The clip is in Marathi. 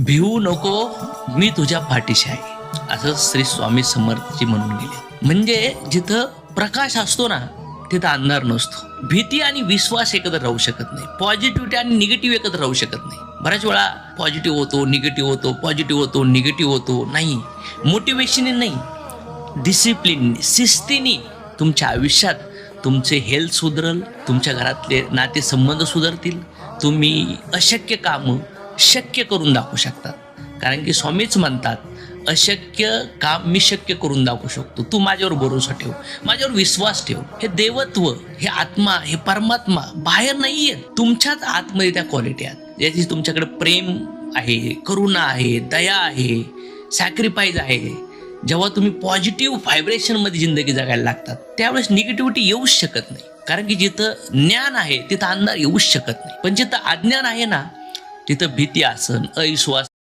भिवू नको, मी तुझ्या पाठीशी आहे, असं श्री स्वामी समर्थजी म्हणून गेले. म्हणजे जिथं प्रकाश असतो ना तिथं अंधार नसतो. भीती आणि विश्वास एकत्र राहू शकत नाही. पॉझिटिव्हिटी आणि निगेटिव्ह एकत्र राहू शकत नाही. बऱ्याच वेळा पॉझिटिव्ह होतो, निगेटिव्ह होतो, पॉझिटिव्ह होतो, निगेटिव्ह होतो. नाही, मोटिवेशनने नाही, डिसिप्लिन, शिस्तीने तुमच्या आयुष्यात तुमचे हेल्थ सुधरल, तुमच्या घरातले नातेसंबंध सुधारतील, तुम्ही अशक्य कामं शक्य करून दाखवू शकतात. कारण की स्वामीच म्हणतात, अशक्य काम मी शक्य करून दाखवू शकतो. तू माझ्यावर भरोसा ठेव, माझ्यावर विश्वास ठेव. हे देवत्व, हे आत्मा, हे परमात्मा बाहेर नाही आहेत, तुमच्याच आतमध्ये त्या क्वालिटी आहेत. याची तुमच्याकडे प्रेम आहे, करुणा आहे, दया आहे, सॅक्रिफाईस आहे. जेव्हा तुम्ही पॉझिटिव्ह व्हायब्रेशनमध्ये जिंदगी जगायला लागतात त्यावेळेस निगेटिव्हिटी येऊच शकत नाही. कारण की जिथं ज्ञान आहे तिथं अंधार येऊच शकत नाही. पण जिथं अज्ञान आहे ना तिथं भीती असन, अविश्वास